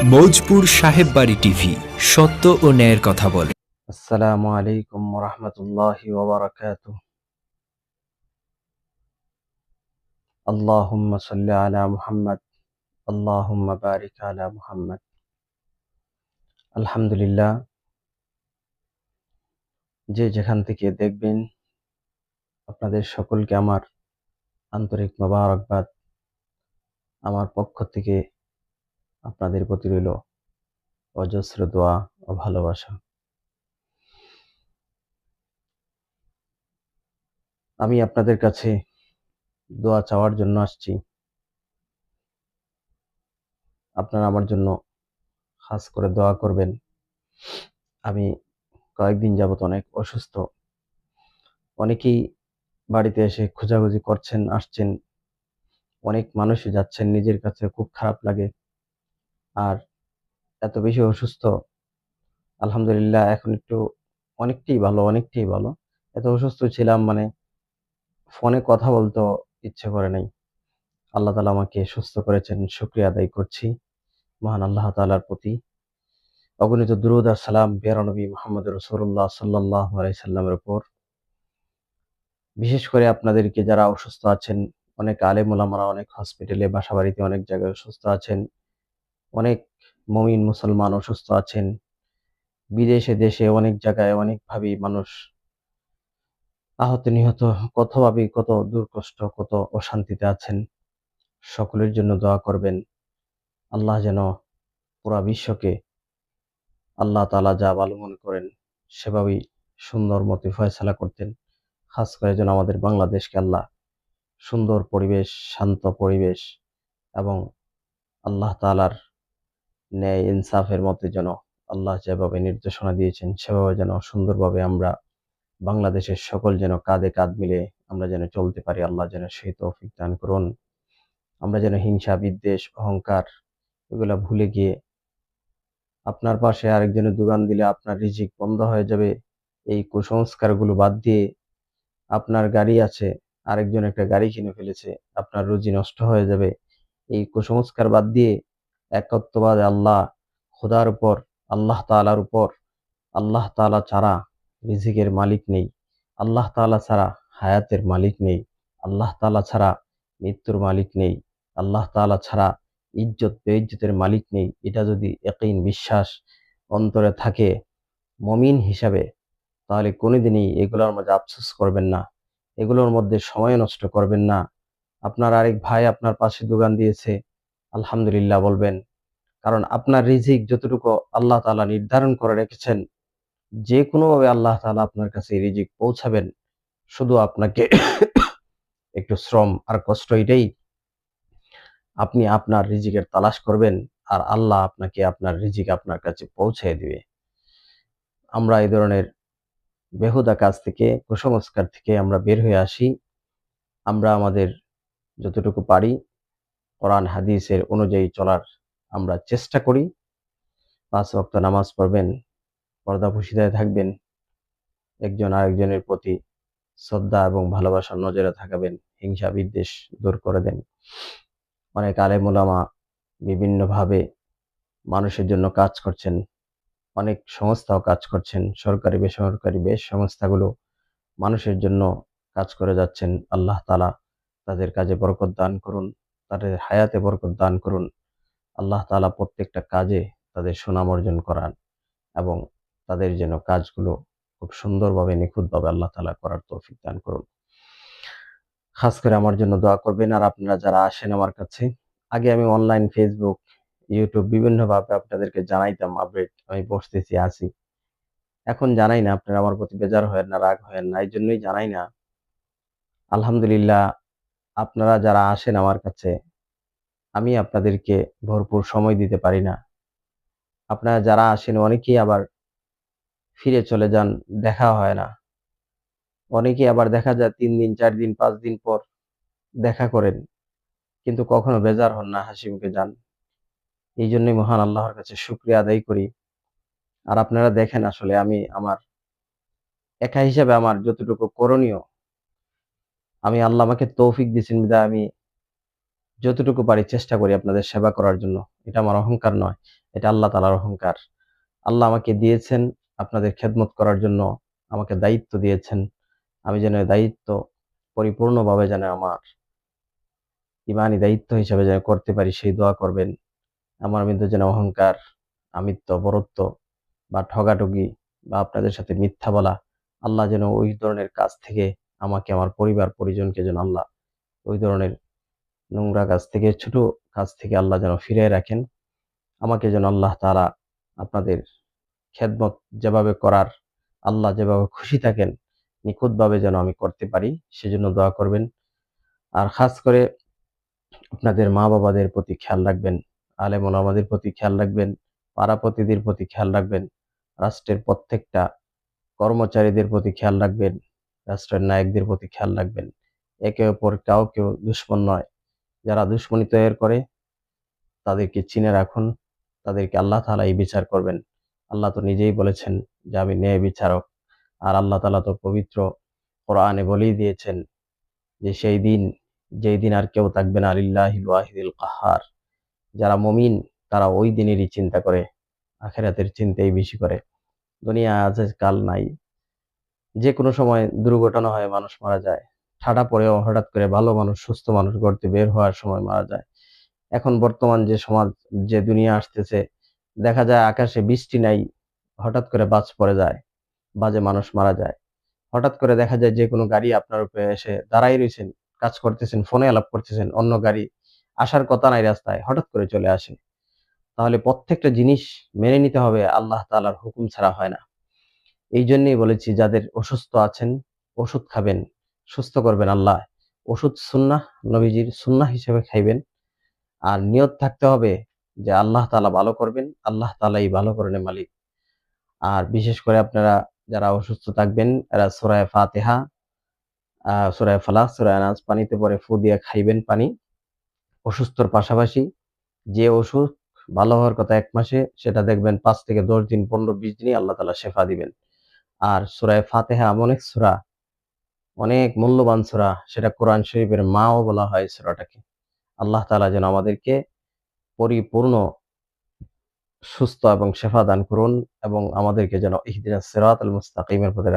Maujpur সাহেববাড়ি TV, সত্য ও ন্যায়ের কথা বলে। আসসালামু আলাইকুম ওরহমতুল্লাহি ওয়াবারাকাতুহু। আল্লাহুম্মা সাল্লি আলা মুহাম্মদ, আল্লাহুম্মা বারিক আলা মুহাম্মদ। আলহামদুলিল্লাহ, যে যেখান থেকে দেখবেন আপনাদের সকলকে আমার আন্তরিক মোবারকবাদ। আমার পক্ষ থেকে আপনাদের প্রতি রইল অজস্র দোয়া ও ভালোবাসা। আমি আপনাদের কাছে দোয়া চাওয়ার জন্য আসছি। আপনারা আমার জন্য খাস করে দোয়া করবেন। আমি কয়েকদিন যাবত অনেক অসুস্থ। অনেকেই বাড়িতে এসে খোঁজাখুঁজি করছেন, আসছেন। অনেক মানুষই যাচ্ছেন, নিজের কাছে খুব খারাপ লাগে। আর এত বেশি অসুস্থ, আলহামদুলিল্লাহ এখন একটু অনেকটাই ভালো। এত অসুস্থ ছিলাম, মানে ফোনে কথা বলতে ইচ্ছে করে নাই। আল্লাহ তাআলা আমাকে সুস্থ করেছেন, শুকরিয়া আদায় করছি মহান আল্লাহ তাআলার প্রতি। অগণিত দুরূদ আর সালাম প্রিয় নবী মুহাম্মদ রাসূলুল্লাহ সাল্লাল্লাহু আলাইহি সাল্লামের উপর। বিশেষ করে আপনাদেরকে যারা অসুস্থ আছেন, অনেক আলেম ওলামারা অনেক হসপিটালে, বাসাবাড়িতে অনেক জায়গায় অসুস্থ আছেন। অনেক মুমিন মুসলমান অসুস্থ আছেন। বিদেশে দেশে অনেক জায়গায় অনেকভাবেই মানুষ আহত নিহত, কত দূর কষ্ট, কত অশান্তিতে আছেন। সকলের জন্য দোয়া করবেন। আল্লাহ যেন পুরা বিশ্বকে আল্লাহ তাআলা যা ভালো মনে করেন সেভাবেই সুন্দর মতে ফয়সালা করতেন। খাস করে যেন আমাদের বাংলাদেশকে আল্লাহ সুন্দর পরিবেশ, শান্ত পরিবেশ এবং আল্লাহ তাআলার ন্যায় ইনসাফের মধ্যে যেন আল্লাহ যেভাবে নির্দেশনা দিয়েছেন সেভাবে যেন সুন্দরভাবে আমরা বাংলাদেশের সকল যেন কাঁধে কাঁধ মিলে আমরা যেন চলতে পারি। আল্লাহ যেন সেই তৌফিক দান করুন। আমরা যেন হিংসা, বিদ্বেষ, অহংকার এগুলা ভুলে গিয়ে, আপনার পাশে আরেকজনের দোকান দিলে আপনার রিজিক বন্ধ হয়ে যাবে, এই কুসংস্কারগুলো বাদ দিয়ে, আপনার গাড়ি আছে, আরেকজন একটা গাড়ি কিনে ফেলেছে, আপনার রুজি নষ্ট হয়ে যাবে, এই কুসংস্কার বাদ দিয়ে একত্ববাদে আল্লাহ, খোদার উপর, আল্লাহ তাআলার উপর, আল্লাহ তাআলা ছাড়া রিজিকের মালিক নেই। আল্লাহ তাআলা ছাড়া হায়াতের মালিক নেই। আল্লাহ তাআলা ছাড়া মৃত্যুর মালিক নেই। আল্লাহ তাআলা ছাড়া ইজ্জত বেইজ্জতের মালিক নেই। এটা যদি ইয়াকিন, বিশ্বাস অন্তরে থাকে মুমিন হিসাবে, তাহলে কোনোদিনই এগুলোর মধ্যে আফসোস করবেন না। এগুলোর মধ্যে সময় নষ্ট করবেন না। আপনার আরেক ভাই আপনার পাশে দোকান দিয়েছে, আলহামদুলিল্লাহ বলবেন। কারণ আপনার রিজিক যতটুকু আল্লাহ তাআলা নির্ধারণ করে রেখেছেন, যে কোনোভাবে আল্লাহ তাআলা আপনার কাছে এই রিজিক পৌঁছাবেন। শুধু আপনাকে একটু শ্রম আর কষ্ট, এটাই আপনি আপনার রিজিকের তালাশ করবেন, আর আল্লাহ আপনাকে আপনার রিজিক আপনার কাছে পৌঁছে দিবে। আমরা এই ধরনের বেহুদা কাজ থেকে, কুসংস্কার থেকে আমরা বের হয়ে আসি। আমরা আমাদের যতটুকু পারি কোরআন হাদিসের অনুযায়ী চলার আমরা চেষ্টা করি। ৫ ওয়াক্ত নামাজ পড়বেন, পর্দাপর্দায় থাকবেন, একজন আরেকজনের প্রতি শ্রদ্ধা এবং ভালোবাসার নজরে থাকবেন, হিংসা বিদ্বেষ দূর করে দেন। অনেক আলেম ওলামা বিভিন্নভাবে মানুষের জন্য কাজ করছেন। অনেক সংস্থাও কাজ করছেন। সরকারি বেসরকারি বেশ সংস্থাগুলো মানুষের জন্য কাজ করে যাচ্ছেন। আল্লাহ তাআলা তাদের কাজে বরকত দান করুন, তাদের হায়াতে বরকত দান করুন। আল্লাহ তাআলা প্রত্যেকটা কাজে তাদের সুনাম অর্জন করান এবং তাদের যেন কাজগুলো খুব সুন্দরভাবে, নিখুঁতভাবে আল্লাহ তাআলা করার তৌফিক দান করুন। খাস করে আমার জন্য দোয়া করবেন। আর আপনারা যারা আসেন আমার কাছে, আগে আমি অনলাইন ফেসবুক, ইউটিউব বিভিন্নভাবে আপনাদেরকে জানাইতাম আপডেট, আমি বসতেছি, আছি। এখন জানাই না, আপনারা আমার প্রতি বেজার হয়েন না, রাগ হয়েন না, এই জন্যই জানাই না। আলহামদুলিল্লাহ, আপনারা যারা আসেন আমার কাছে, আমি আপনাদেরকে ভরপুর সময় দিতে পারি না। আপনারা যারা আসেন অনেকেই আবার ফিরে চলে যান, দেখা হয় না। অনেকেই আবার দেখা যায় ৩ দিন, ৪ দিন, ৫ দিন পর দেখা করেন, কিন্তু কখনো বেজার হন না, হাসিমুখে যান। এই জন্যই মহান আল্লাহর কাছে শুকরিয়া আদায় করি। আর আপনারা দেখেন, আসলে আমি আমার একা হিসাবে আমার যতটুকু করণীয়, আমি আল্লাহ আমাকে তৌফিক দিয়েছেন বিধায় আমি যতটুকু পারি চেষ্টা করি আপনাদের সেবা করার জন্য। এটা আমার অহংকার নয়। এটা আল্লাহ তাআলার অহংকার। আল্লাহ আমাকে দিয়েছেন আপনাদের খেদমত করার জন্য, আমাকে দায়িত্ব দিয়েছেন। আমি যেন এই দায়িত্ব পরিপূর্ণভাবে যেন আমার ঈমানি দায়িত্ব হিসেবে যেন করতে পারি সেই দোয়া করবেন। আমার মধ্যে যেন অহংকার, আমিত্ব, বড়ত্ব বা ঠগাঠগি বা আপনাদের সাথে মিথ্যা বলা, আল্লাহ যেন ওই ধরনের কাজ থেকে আমাকে, আমার পরিবার পরিজনকে যেন আল্লাহ ওই ধরনের নোংরা কাজ থেকে, ছোট কাজ থেকে আল্লাহ যেন ফিরায় রাখেন। আমাকে যেন আল্লাহ তাআলা আপনাদের খেদমত যেভাবে করার, আল্লাহ যেভাবে খুশি থাকেন নিখুঁতভাবে যেন আমি করতে পারি, সেজন্য দোয়া করবেন। আর খাস করে আপনাদের মা-বাবাদের প্রতি খেয়াল রাখবেন, আলেম ওলামাদের প্রতি খেয়াল রাখবেন, পাড়া-প্রতিবেশীর প্রতি খেয়াল রাখবেন, রাষ্ট্রের প্রত্যেকটা কর্মচারীদের প্রতি খেয়াল রাখবেন, রাষ্ট্রের নায়কদের প্রতি খেয়াল রাখবেন। একে অপর কাউকে দুশমন নয়। যারা দুশমনি তৈরি করে তাদেরকে চিনে রাখুন। তাদেরকে আল্লাহ তাআলাই বিচার করবেন। আল্লাহ তো নিজেই বলেছেন যে আমি ন্যায় বিচারক। আর আল্লাহ তাআলা তো পবিত্র কোরআনে বলেই দিয়েছেন যে সেই দিন, যেই দিন আর কেউ থাকবে না, লিল্লাহিল ওয়াহিদিল কাহ্হার। যারা মুমিন তারা ওই দিনেরই চিন্তা করে, আখিরাতের চিন্তাই বেশি করে। দুনিয়া আজ কাল নাই। যেকোনো সময় দুর্ঘটনা হয়, মানুষ মারা যায়। ঠাডা পড়েও হঠাৎ করে ভালো মানুষ, সুস্থ মানুষ গড়তে বের হওয়ার সময় মারা যায়। এখন বর্তমান যে সমাজ, যে দুনিয়া আসতেছে, দেখা যায় আকাশে বৃষ্টি নাই, হঠাৎ করে বাজ পড়ে যায়, বাজে মানুষ মারা যায়। হঠাৎ করে দেখা যায় যে কোনো গাড়ি আপনার উপরে এসে দাঁড়ায় রইছেন, কাজ করতেছেন, ফোনে আলাপ করতেছেন, অন্য গাড়ি আসার কথা নাই রাস্তায়, হঠাৎ করে চলে আসে। তাহলে প্রত্যেকটা জিনিস মেনে নিতে হবে, আল্লাহ তাআলার হুকুম ছাড়া হয় না। এই জন্যই বলেছি যাদের অসুস্থ আছেন ওষুধ খাবেন, সুস্থ করবেন আল্লাহ। ওষুধ সুন্নাহ, নবীজির সুন্নাহ হিসেবে খাইবেন। আর নিয়ত থাকতে হবে যে আল্লাহ তাআলা ভালো করবেন, আল্লাহ তাআলাই ভালো করণের মালিক। আর বিশেষ করে আপনারা যারা অসুস্থ থাকবেন এরা সূরা ফাতিহা, সূরা ফালাক, সূরা নাস পানিতে পরে ফু দিয়ে খাইবেন পানি। অসুস্থর পাশাপাশি যে অসুখ ভালো হওয়ার কথা ১ মাসে, সেটা দেখবেন ৫ থেকে ১০ দিন, ১৫-২০ দিনই আল্লাহ তাআলা শেফা দিবেন। আর সূরা ফাতিহা এমন এক সূরা, অনেক মূল্যবান সূরা, সেটা কোরআন শরীফের মাও বলা হয় সূরাটাকে। আল্লাহ তাআলা যেন আমাদেরকে পরিপূর্ণ সুস্থ এবং শেফা দান করুন এবং আমাদেরকে যেন ইহদিনাস সিরাতাল মুস্তাকিমের পথে